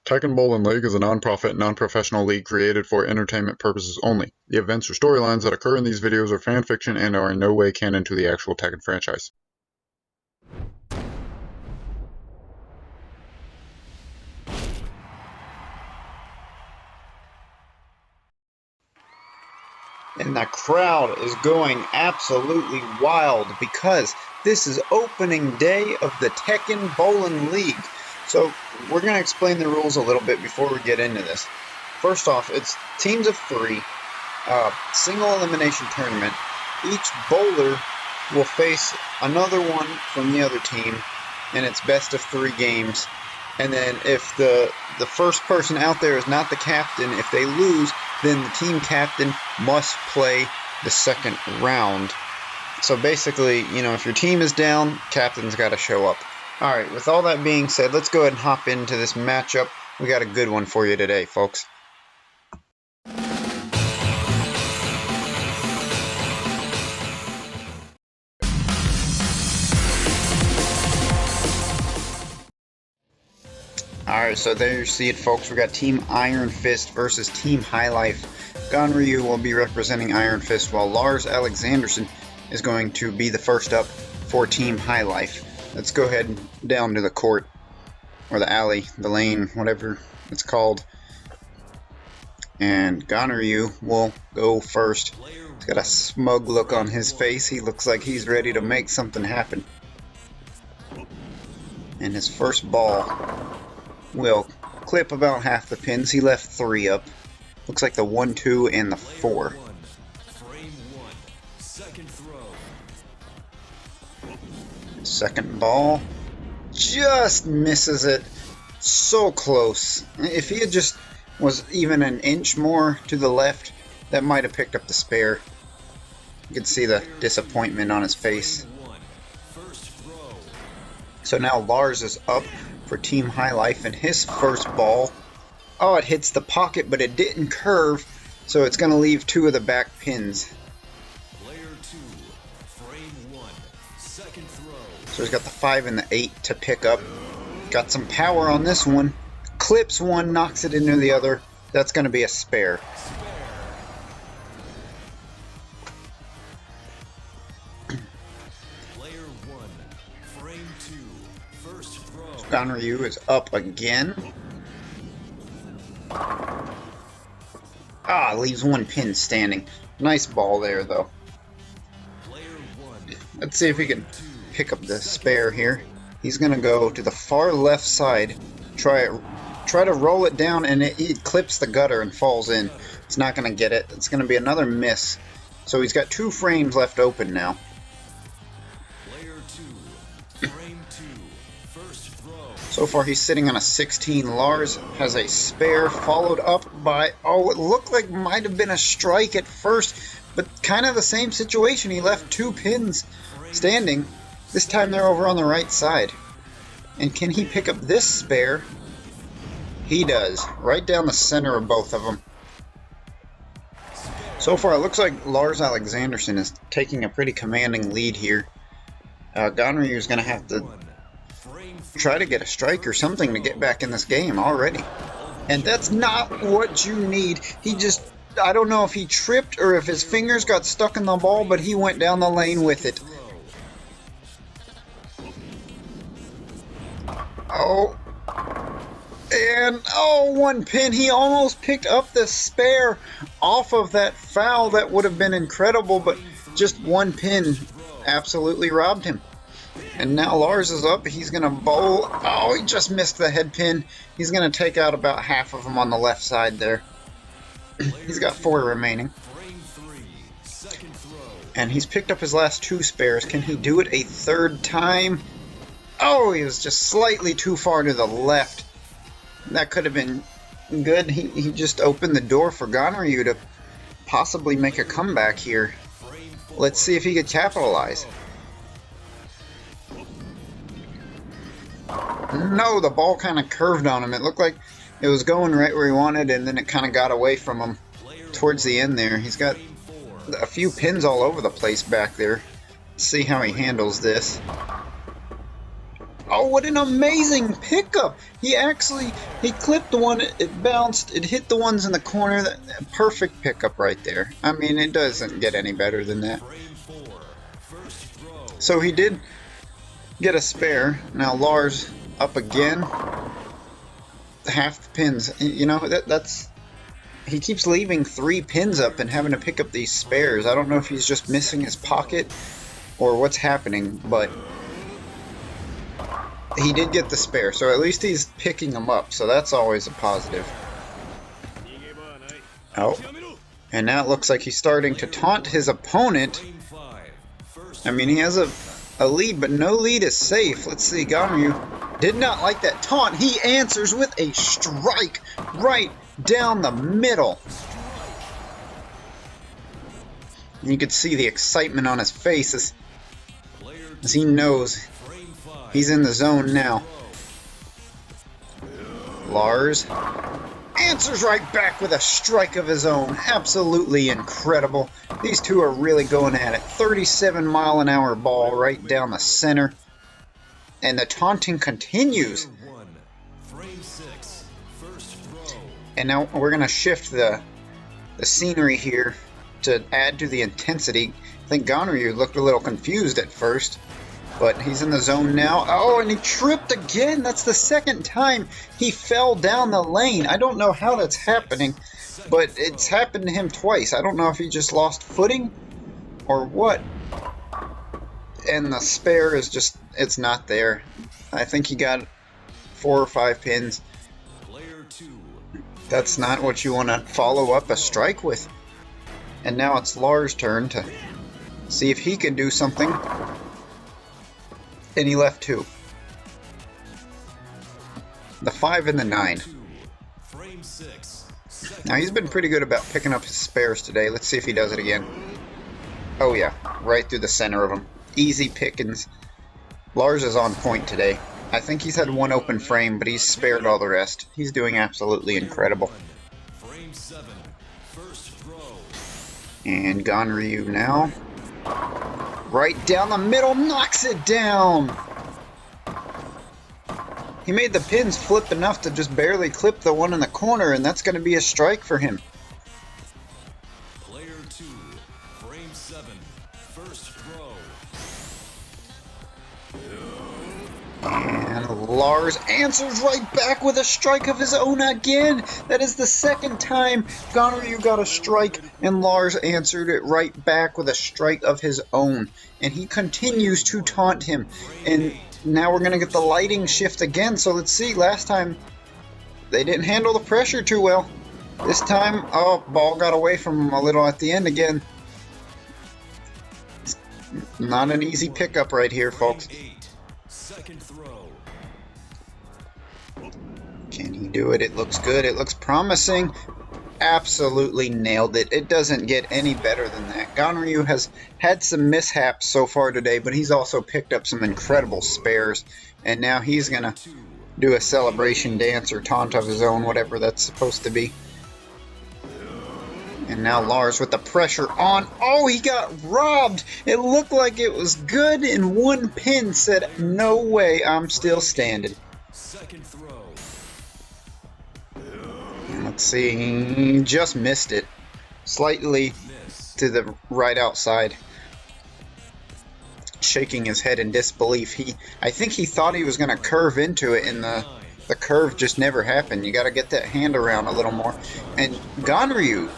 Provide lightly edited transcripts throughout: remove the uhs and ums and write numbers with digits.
Tekken Bowling League is a non-profit, non-professional league created for entertainment purposes only. The events or storylines that occur in these videos are fan fiction and are in no way canon to the actual Tekken franchise. And the crowd is going absolutely wild because this is opening day of the Tekken Bowling League. So we're going to explain the rules a little bit before we get into this. First off, it's teams of 3, single elimination tournament. Each bowler will face another one from the other team, and it's best of 3 games. And then if the first person out there is not the captain, if they lose, then the team captain must play the second round. So basically, if your team is down, captain's got to show up. Alright, with all that being said, let's go ahead and hop into this matchup. We got a good one for you today, folks. Alright, so there you see it, folks. We got Team Iron Fist versus Team High Life. Ganryu will be representing Iron Fist, while Lars Alexanderson is going to be the first up for Team High Life. Let's go ahead down to the court, or the alley, the lane, whatever it's called. And Ganryu will go first. He's got a smug look on his face. He looks like he's ready to make something happen. And his first ball will clip about half the pins. He left 3 up. Looks like the 1, 2, and the 4. Second ball just misses it. So close. If he had just was even an inch more to the left, that might have picked up the spare. You can see the disappointment on his face. So now Lars is up for Team High Life, and his first ball, oh, it hits the pocket, but it didn't curve, so it's going to leave 2 of the back pins. So he's got the 5 and the 8 to pick up. Got some power on this one. Clips one, knocks it into the other. That's going to be a spare. Ganryu is up again. Leaves 1 pin standing. Nice ball there, though. Let's see if we can pick up the spare here. He's going to go to the far left side. Try to roll it down, and it clips the gutter and falls in. It's not going to get it. It's going to be another miss. So he's got 2 frames left open now. So far he's sitting on a 16. Lars has a spare, followed up by, it looked like might have been a strike at first, but kind of the same situation. He left 2 pins standing. This time they're over on the right side. And can he pick up this spare? He does. Right down the center of both of them. So far it looks like Lars Alexanderson is taking a pretty commanding lead here. Ganryu is going to have to try to get a strike or something to get back in this game already. And that's not what you need. He just, I don't know if he tripped or if his fingers got stuck in the ball, but he went down the lane with it. And 1 pin. He almost picked up the spare off of that foul. That would have been incredible, but just 1 pin absolutely robbed him. And now Lars is up. He's going to bowl. He just missed the head pin. He's going to take out about half of them on the left side there. He's got 4 remaining. And he's picked up his last 2 spares. Can he do it a 3rd time? He was just slightly too far to the left. That could have been good. He just opened the door for Ganryu to possibly make a comeback here. Let's see if he could capitalize. No, the ball kind of curved on him. It looked like it was going right where he wanted, and then it kind of got away from him towards the end there. He's got a few pins all over the place back there. Let's see how he handles this. Oh, what an amazing pickup! He clipped the one, it bounced, it hit the ones in the corner. That perfect pickup right there. I mean, it doesn't get any better than that. So he did get a spare. Now Lars up again. Half the pins. You know, that's... He keeps leaving 3 pins up and having to pick up these spares. I don't know if he's just missing his pocket or what's happening, but he did get the spare, so at least he's picking them up, so that's always a positive. Oh, and now it looks like he's starting to taunt his opponent. I mean, he has a lead, but no lead is safe. Let's see, Ganryu did not like that taunt. He answers with a strike right down the middle. You could see the excitement on his face as he knows he's in the zone now. Lars answers right back with a strike of his own. Absolutely incredible. These two are really going at it. 37-mile-an-hour ball right down the center. And the taunting continues. And now we're going to shift the scenery here to add to the intensity. I think Ganryu looked a little confused at first, but he's in the zone now. Oh, and he tripped again. That's the second time he fell down the lane. I don't know how that's happening, but it's happened to him twice. I don't know if he just lost footing or what. And the spare is just, it's not there. I think he got 4 or 5 pins. That's not what you want to follow up a strike with. And now it's Lars' turn to see if he can do something. And he left 2. The 5 and the 9. Now he's been pretty good about picking up his spares today. Let's see if he does it again. Oh yeah, right through the center of them. Easy pickings. Lars is on point today. I think he's had 1 open frame, but he's spared all the rest. He's doing absolutely incredible. And Ganryu now. Right down the middle, knocks it down! He made the pins flip enough to just barely clip the one in the corner, and that's going to be a strike for him. Player 2, frame 7, first throw. And Lars answers right back with a strike of his own again. That is the second time Ganryu got a strike, and Lars answered it right back with a strike of his own. And he continues to taunt him. And now we're going to get the lighting shift again. So let's see. Last time they didn't handle the pressure too well. This time, oh, ball got away from him a little at the end again. It's not an easy pickup right here, folks. Second throw. Can he do it? It looks good. It looks promising. Absolutely nailed it. It doesn't get any better than that. Ganryu has had some mishaps so far today, but he's also picked up some incredible spares. And now he's going to do a celebration dance or taunt of his own, whatever that's supposed to be. And now Lars with the pressure on. Oh, he got robbed. It looked like it was good, and 1 pin said, no way, I'm still standing. Second throw. Let's see, he just missed it. Slightly to the right outside. Shaking his head in disbelief. I think he thought he was going to curve into it, and the curve just never happened. You got to get that hand around a little more. And Ganryu,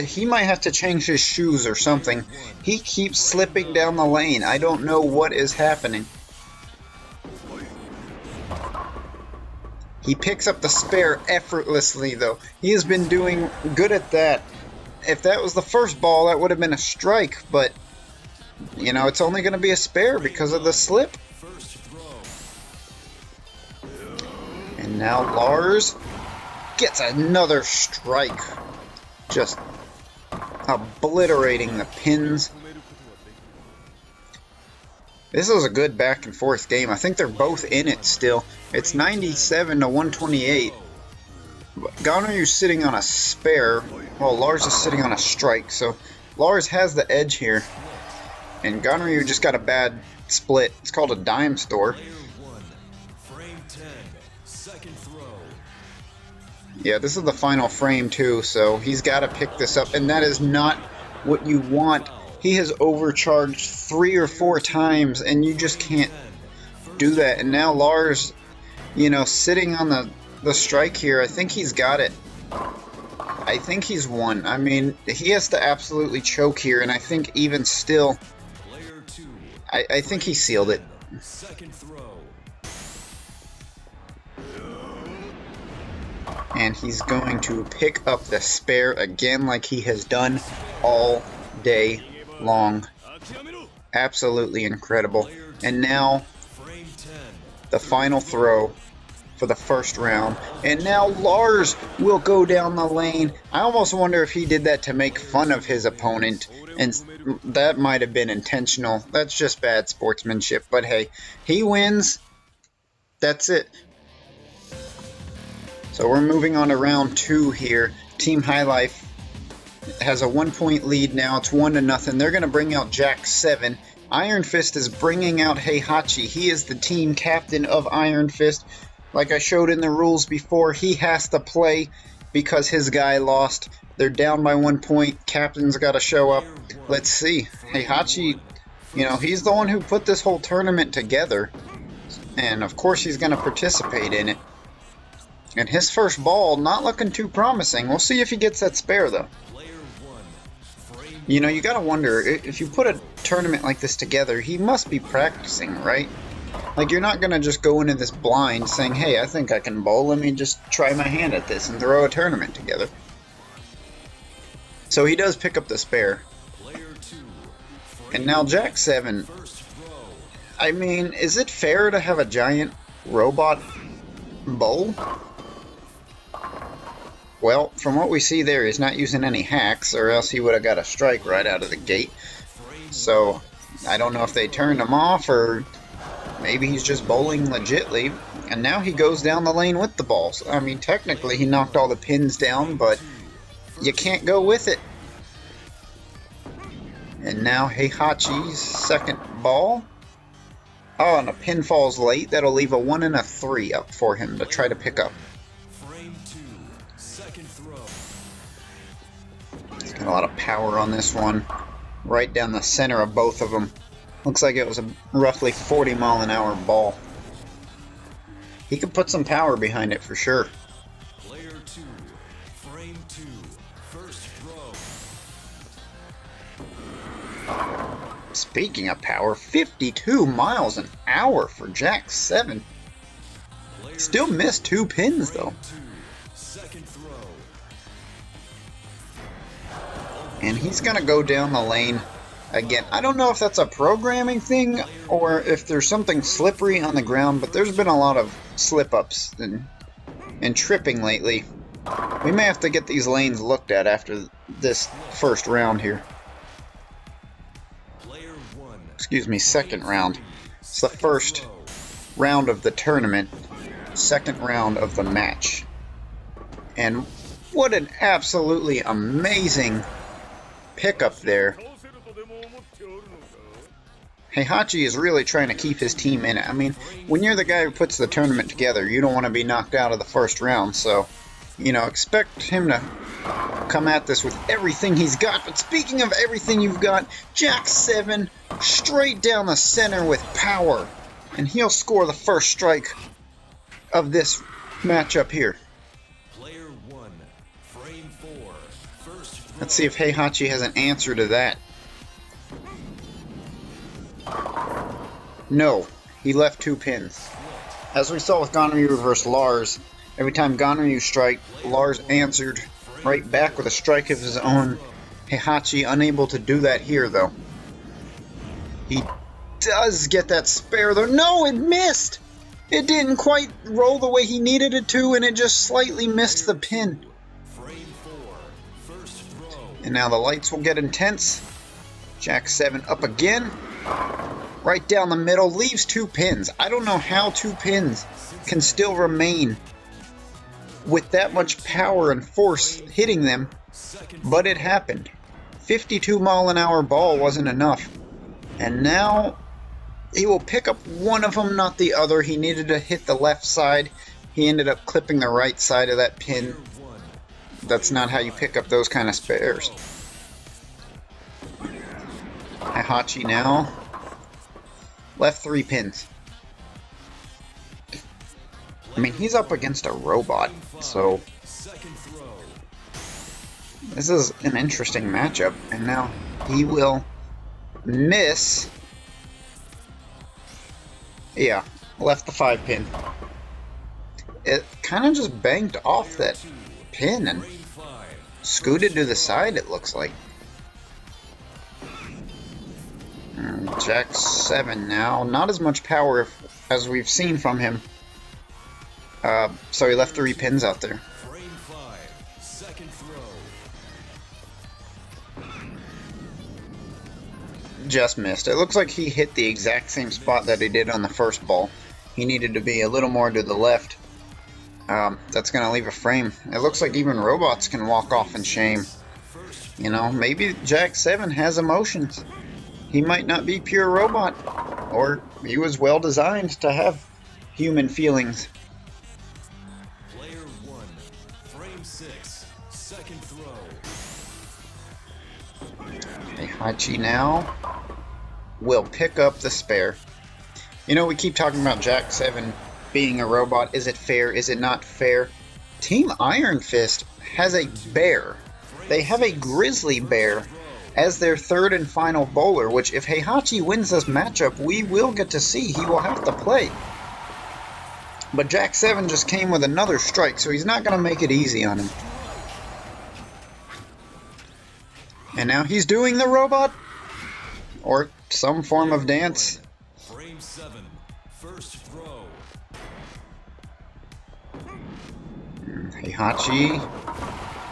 he might have to change his shoes or something. He keeps slipping down the lane. I don't know what is happening. He picks up the spare effortlessly, though. He has been doing good at that. If that was the first ball, that would have been a strike, but, you know, it's only going to be a spare because of the slip. And now Lars gets another strike. Just obliterating the pins. This is a good back and forth game. I think they're both in it still. It's 97 to 128. Ganryu's sitting on a spare, while Lars is sitting on a strike. So Lars has the edge here. And Ganryu just got a bad split. It's called a dime store. Yeah, this is the final frame too, so he's got to pick this up, and that is not what you want. He has overcharged 3 or 4 times, and you just can't do that. And now Lars, you know, sitting on the strike here, I think he's got it. I think he's won. I mean, he has to absolutely choke here, and I think even still, I think he sealed it. Second throw. And he's going to pick up the spare again like he has done all day long. Absolutely incredible. And now the final throw for the first round. And now Lars will go down the lane. I almost wonder if he did that to make fun of his opponent, and that might have been intentional. That's just bad sportsmanship. But hey, he wins. That's it. So we're moving on to round 2 here. Team High Life has a 1-point lead now. It's 1-0. They're going to bring out Jack 7. Iron Fist is bringing out Heihachi. He is the team captain of Iron Fist. Like I showed in the rules before, he has to play because his guy lost. They're down by 1 point. Captain's got to show up. Let's see. Heihachi, you know, he's the one who put this whole tournament together. And of course he's going to participate in it. And his first ball, not looking too promising. We'll see if he gets that spare, though. You know, you gotta wonder, if you put a tournament like this together, he must be practicing, right? Like, you're not gonna just go into this blind saying, hey, I think I can bowl, let me just try my hand at this and throw a tournament together. So he does pick up the spare. And now Jack 7. I mean, is it fair to have a giant robot bowl? Well, from what we see there, he's not using any hacks, or else he would have got a strike right out of the gate. So, I don't know if they turned him off, or maybe he's just bowling legitly. And now he goes down the lane with the balls. I mean, technically he knocked all the pins down, but you can't go with it. And now Heihachi's second ball. Oh, and a pin falls late. That'll leave a 1 and a 3 up for him to try to pick up. He's got a lot of power on this one. Right down the center of both of them. Looks like it was a roughly 40-mile-an-hour ball. He could put some power behind it for sure. Player 2, frame 2, first throw. Speaking of power, 52 miles an hour for Jack 7. Still missed 2 pins though. Second throw. And he's gonna go down the lane again. I don't know if that's a programming thing or if there's something slippery on the ground, but there's been a lot of slip-ups and tripping lately. We may have to get these lanes looked at after this first round here. Excuse me, second round. It's the first round of the tournament, second round of the match. And what an absolutely amazing pickup there. Heihachi is really trying to keep his team in it. I mean, when you're the guy who puts the tournament together, you don't want to be knocked out of the first round, so, you know, expect him to come at this with everything he's got. But speaking of everything you've got, Jack 7 straight down the center with power, and he'll score the first strike of this matchup here. Player 1, frame 4, first throw. Let's see if Heihachi has an answer to that. No, he left 2 pins. As we saw with Ganryu versus Lars, every time Ganryu strike, Lars answered right back with a strike of his own. Heihachi unable to do that here though. He does get that spare though. No, it missed! It didn't quite roll the way he needed it to, and it just slightly missed the pin. Frame 4, first throw. And now the lights will get intense. Jack 7 up again. Right down the middle, leaves 2 pins. I don't know how 2 pins can still remain with that much power and force hitting them, but it happened. 52-mile-an-hour ball wasn't enough. And now he will pick up one of them, not the other. He needed to hit the left side. He ended up clipping the right side of that pin. That's not how you pick up those kind of spares. Heihachi now. Left 3 pins. I mean, he's up against a robot, so this is an interesting matchup. And now he will miss. Yeah, left the 5 pin. It kind of just banked off that pin and scooted to the side, it looks like. Jack 7 now. Not as much power as we've seen from him. So he left 3 pins out there. Just missed. It looks like he hit the exact same spot that he did on the first ball. He needed to be a little more to the left. That's going to leave a frame. It looks like even robots can walk off in shame. You know, maybe Jack 7 has emotions. He might not be pure robot. Or he was well designed to have human feelings. Player 1, frame 6, second throw. Heihachi now will pick up the spare. You know, we keep talking about Jack 7 being a robot. Is it fair? Is it not fair? Team Iron Fist has a bear. They have a grizzly bear as their third and final bowler, which if Heihachi wins this matchup, we will get to see. He will have to play. But Jack 7 just came with another strike, so he's not going to make it easy on him. And now he's doing the robot, or some form of dance. Frame 7, first throw. Heihachi.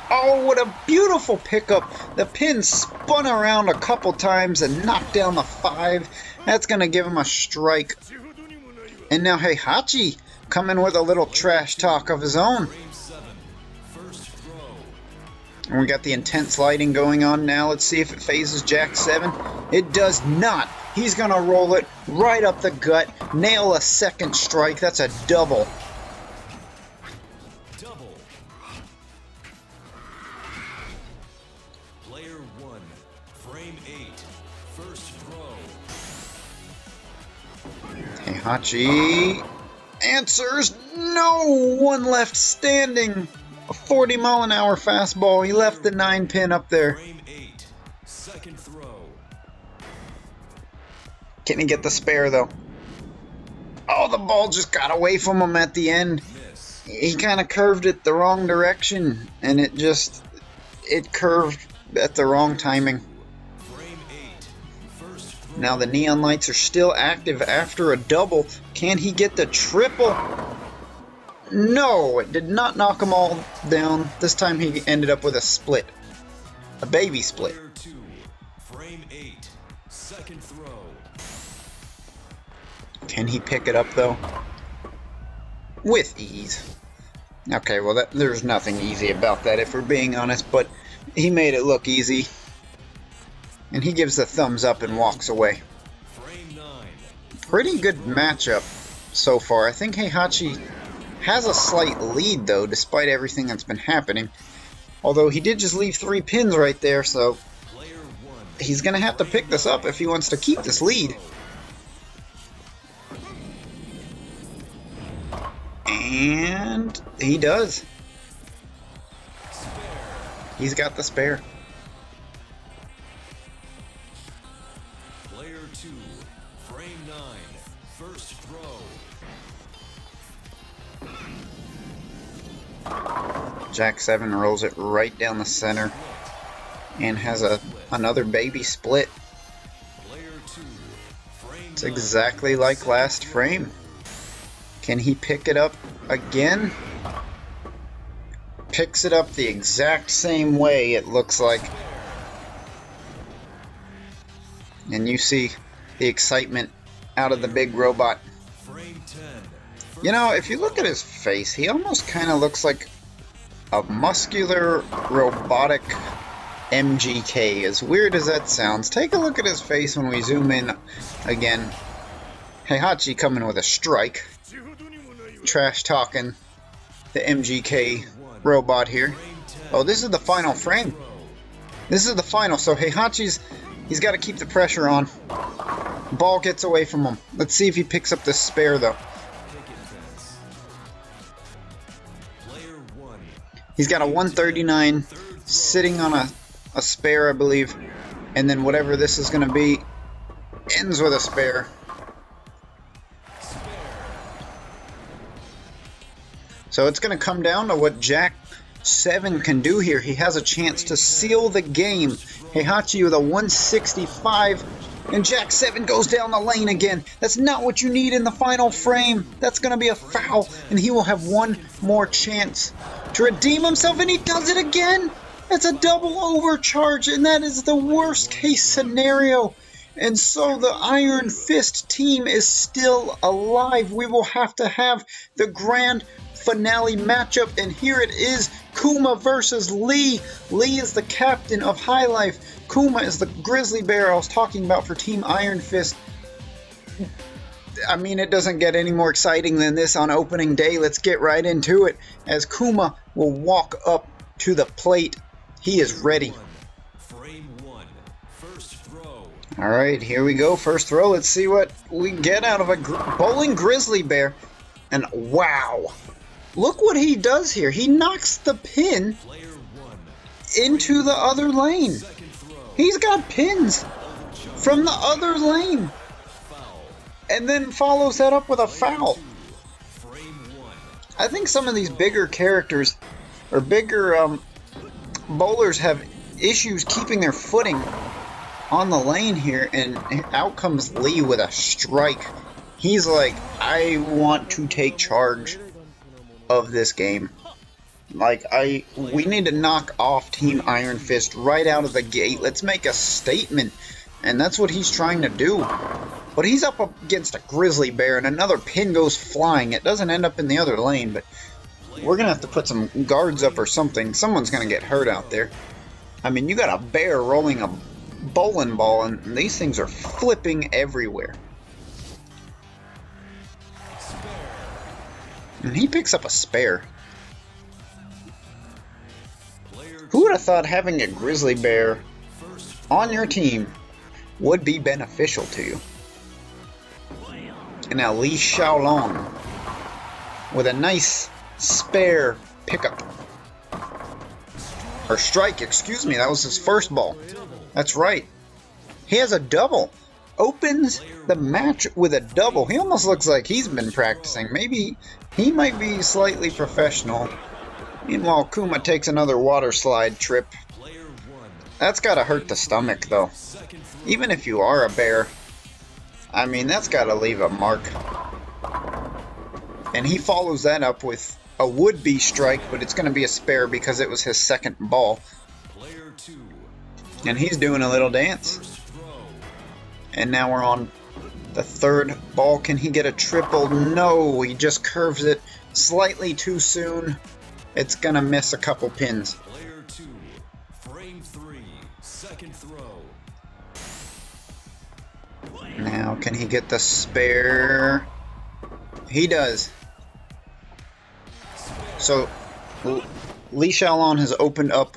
Oh, what a beautiful pickup. The pin spun around a couple times and knocked down the 5. That's going to give him a strike. And now Heihachi coming with a little trash talk of his own. Frame 7, first throw. And we got the intense lighting going on now. Let's see if it phases Jack 7. It does not. He's going to roll it right up the gut. Nail a second strike. That's a double. Double. Player 1, frame 8, first throw. Heihachi answers. No one left standing. A 40-mile-an-hour fastball. He left the 9 pin up there. Frame 8, second throw. Can he get the spare though? Oh, the ball just got away from him at the end. Miss. He kind of curved it the wrong direction, and it curved at the wrong timing. Frame 8, first throw. Now the neon lights are still active after a double. Can he get the triple? No, it did not knock them all down. This time he ended up with a split. A baby split. Player 2, frame 8, second throw. Can he pick it up though? With ease. Okay, well there's nothing easy about that if we're being honest, but he made it look easy. And he gives the thumbs up and walks away. Frame 9. Pretty good matchup so far. I think Heihachi has a slight lead though, despite everything that's been happening. Although he did just leave 3 pins right there, so Player 1. he's going to have to pick this up if he wants to keep this lead. And he does. He's got the spare. Player 2, frame 9, first throw. Jack 7 rolls it right down the center and has another baby split. Player 2, frame It's 9. exactly like last frame. Can he pick it up again? Picks it up the exact same way, it looks like. And you see the excitement out of the big robot. Frame 10. You know, if you look at his face, he almost kind of looks like a muscular, robotic MGK. As weird as that sounds, take a look at his face when we zoom in again. Heihachi coming with a strike. Trash talking the MGK robot here. Oh, this is the final frame. This is the final, so he's got to keep the pressure on. Ball gets away from him. Let's see if he picks up this spare, though. He's got a 139 sitting on a spare, I believe. And then whatever this is going to be ends with a spare. So it's going to come down to what Jack 7 can do here. He has a chance to seal the game. Heihachi with a 165, and Jack 7 goes down the lane again. That's not what you need in the final frame. That's going to be a foul, and he will have one more chance to redeem himself, and he does it again. That's a double overcharge, and that is the worst case scenario. And so the Iron Fist team is still alive. We will have to have the grand finale matchup, and here it is. Kuma versus Lee. Lee is the captain of High Life. Kuma is the grizzly bear I was talking about for Team Iron Fist. I mean, it doesn't get any more exciting than this on opening day. Let's get right into it as Kuma will walk up to the plate. He is ready. Alright, here we go. First throw. Let's see what we get out of a bowling grizzly bear. And wow. Look what he does here. He knocks the pin into the other lane. He's got pins from the other lane. And then follows that up with a foul. I think some of these bigger characters or bigger bowlers have issues keeping their footing on the lane here, and out comes Lee with a strike. He's like, I want to take charge of this game. Like, we need to knock off Team Iron Fist right out of the gate. Let's make a statement, and that's what he's trying to do. But he's up against a grizzly bear, and another pin goes flying. It doesn't end up in the other lane, but we're gonna have to put some guards up or something. Someone's gonna get hurt out there. I mean, you got a bear rolling a bowling ball, and these things are flipping everywhere. And he picks up a spare. Who would have thought having a grizzly bear on your team would be beneficial to you? And now Lee Xiaolong with a nice spare pickup. Or strike, excuse me, that was his first ball. That's right. He has a double. Opens the match with a double. He almost looks like he's been practicing. Maybe he might be slightly professional. Meanwhile, Kuma takes another water slide trip. That's gotta hurt the stomach, though. Even if you are a bear, I mean, that's gotta leave a mark. And he follows that up with a would-be strike, but it's gonna be a spare because it was his second ball. And he's doing a little dance. And now we're on the third ball. Can he get a triple? No, he just curves it slightly too soon. It's gonna miss a couple pins. Player 2, frame 3, second throw. Now, can he get the spare? He does. So, Lee Xiaolong has opened up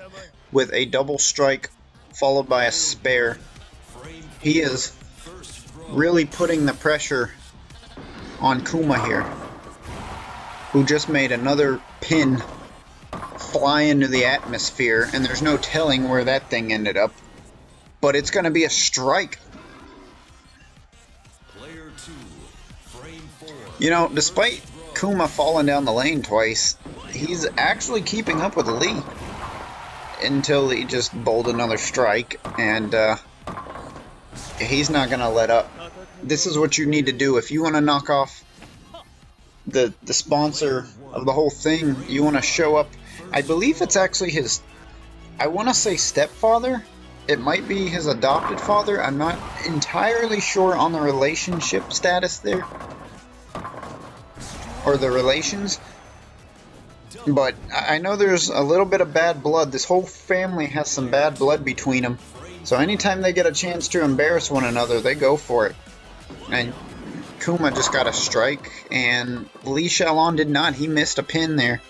with a double strike followed by a spare. He is really putting the pressure on Kuma here, who just made another pin fly into the atmosphere, and there's no telling where that thing ended up. But it's going to be a strike. Player 2, frame 4. You know, despite Kuma falling down the lane twice, he's actually keeping up with Lee until he just bowled another strike, and he's not going to let up. This is what you need to do if you want to knock off the sponsor of the whole thing. You want to show up. I believe it's actually his, I want to say stepfather. It might be his adopted father. I'm not entirely sure on the relationship status there, or the relations. But I know there's a little bit of bad blood. This whole family has some bad blood between them. So anytime they get a chance to embarrass one another, they go for it. And Kuma just got a strike, and Lee Xiaolong did not. He missed a pin there.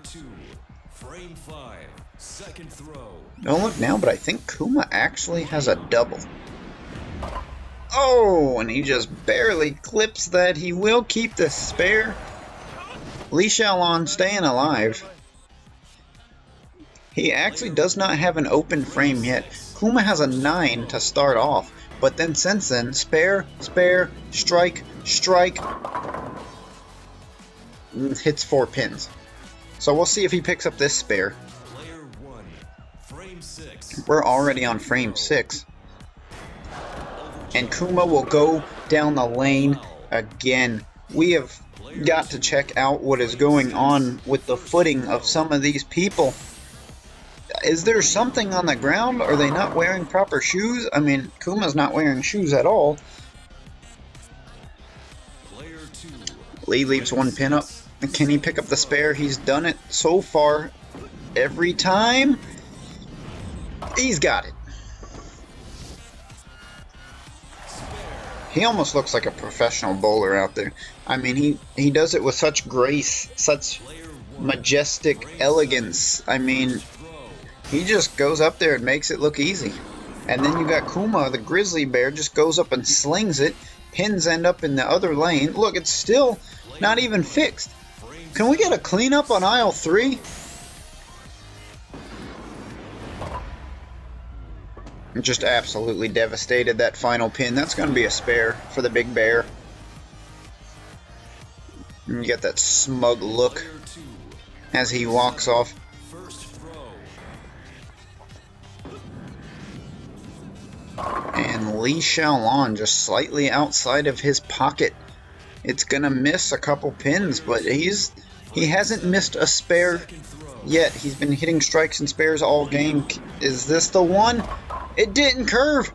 2, frame 5, second throw. Don't look now, but I think Kuma actually has a double. Oh, and he just barely clips that. He will keep the spare. Li Xiaolon staying alive. He actually does not have an open frame yet. Kuma has a 9 to start off, but then since then, spare, spare, strike, strike, hits 4 pins. So we'll see if he picks up this spare. Player 1, frame 6. We're already on frame 6. And Kuma will go down the lane again. We have got to check out what is going on with the footing of some of these people. Is there something on the ground? Are they not wearing proper shoes? I mean, Kuma's not wearing shoes at all. Player 2. Lee leaves 1 pin up. Can he pick up the spare? He's done it so far every time. He's got it. He almost looks like a professional bowler out there. I mean, he does it with such grace, such majestic elegance. I mean, he just goes up there and makes it look easy. And then you got Kuma, the grizzly bear, just goes up and slings it. Pins end up in the other lane. Look, it's still not even fixed. Can we get a cleanup on aisle 3? Just absolutely devastated that final pin. That's going to be a spare for the big bear. And you get that smug look as he walks off. And Li Xiaolon just slightly outside of his pocket. It's going to miss a couple pins, but he hasn't missed a spare yet. He's been hitting strikes and spares all game. Is this the one? It didn't curve.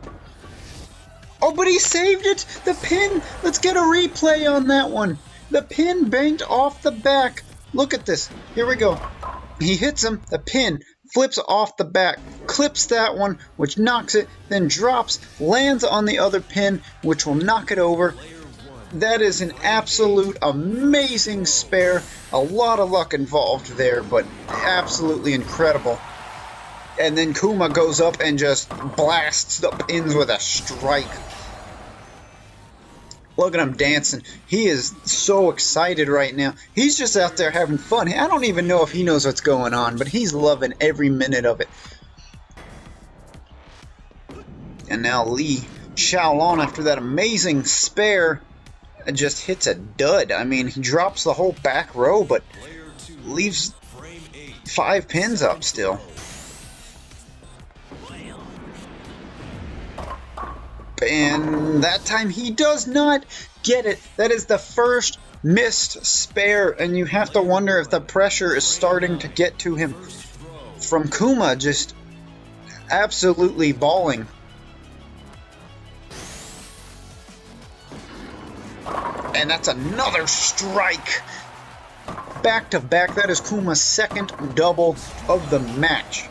Oh, but he saved it. The pin. Let's get a replay on that one. The pin banked off the back. Look at this. Here we go. He hits him. The pin flips off the back, clips that one, which knocks it, then drops, lands on the other pin, which will knock it over. That is an absolute amazing spare. A lot of luck involved there, but absolutely incredible. And then Kuma goes up and just blasts the pins with a strike. Look at him dancing. He is so excited right now. He's just out there having fun. I don't even know if he knows what's going on, but he's loving every minute of it. And now Li Xiaolon, after that amazing spare, just hits a dud. I mean, he drops the whole back row, but leaves 5 pins up still. And that time he does not get it. That is the first missed spare, and you have to wonder if the pressure is starting to get to him from Kuma just absolutely balling. And that's another strike. Back to back. That is Kuma's second double of the match.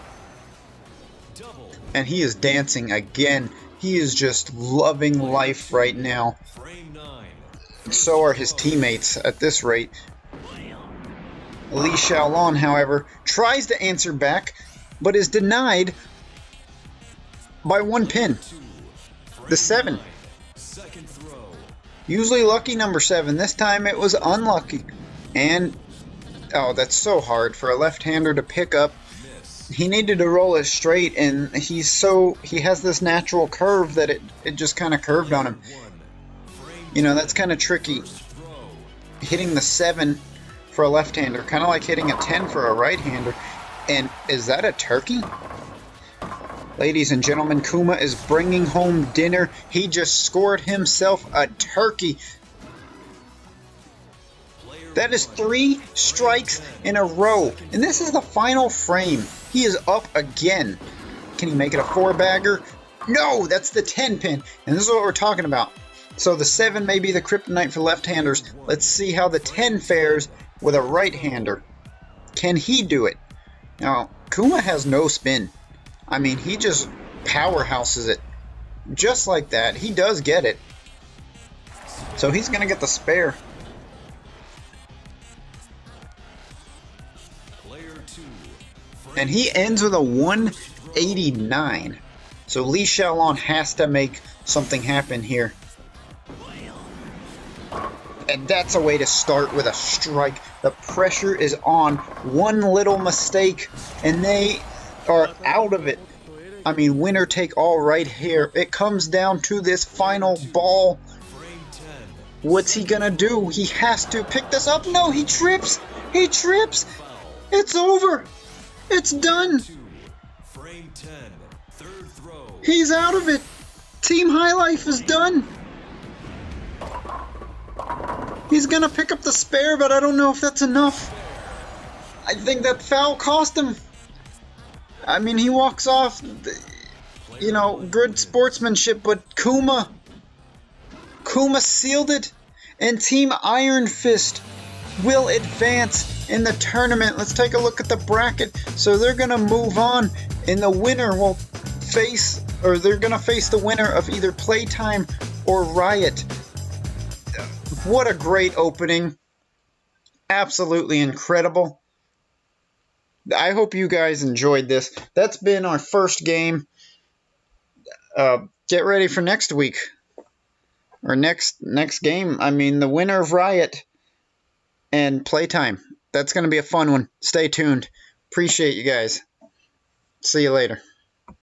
And he is dancing again. He is just loving life right now. So are his teammates at this rate. Li Xiaolon, however, tries to answer back, but is denied by 1 pin. The 7. Usually lucky number 7. This time it was unlucky. And, oh, that's so hard for a left-hander to pick up. He needed to roll it straight, and he has this natural curve that it just kind of curved on him. You know, that's kind of tricky. Hitting the 7 for a left-hander, kind of like hitting a 10 for a right-hander. And is that a turkey? Ladies and gentlemen, Kuma is bringing home dinner. He just scored himself a turkey. That is 3 strikes in a row. And this is the final frame. He is up again. Can he make it a 4-bagger? No, that's the 10 pin. And this is what we're talking about. So the 7 may be the kryptonite for left-handers. Let's see how the 10 fares with a right-hander. Can he do it? Now, Kuma has no spin. I mean, he just powerhouses it. Just like that. He does get it. So he's going to get the spare. Player 2. And he ends with a 189. So Li Xiaolong has to make something happen here. And that's a way to start with a strike. The pressure is on. One little mistake, and they are out of it. I mean, winner take all right here. It comes down to this final ball. Frame 10. What's he gonna do? He has to pick this up. No, he trips. He trips. It's over. It's done. 2. Frame 10. Third throw. He's out of it. Team High Life is done. He's gonna pick up the spare, but I don't know if that's enough. I think that foul cost him. I mean, he walks off, you know, good sportsmanship, but Kuma sealed it, and Team Iron Fist will advance in the tournament. Let's take a look at the bracket. So they're gonna move on, and the winner will face, or they're gonna face the winner of either Playtime or Riot. What a great opening. Absolutely incredible. I hope you guys enjoyed this. That's been our first game. Get ready for next week. Or next game. I mean, the winner of Riot and Playtime. That's going to be a fun one. Stay tuned. Appreciate you guys. See you later.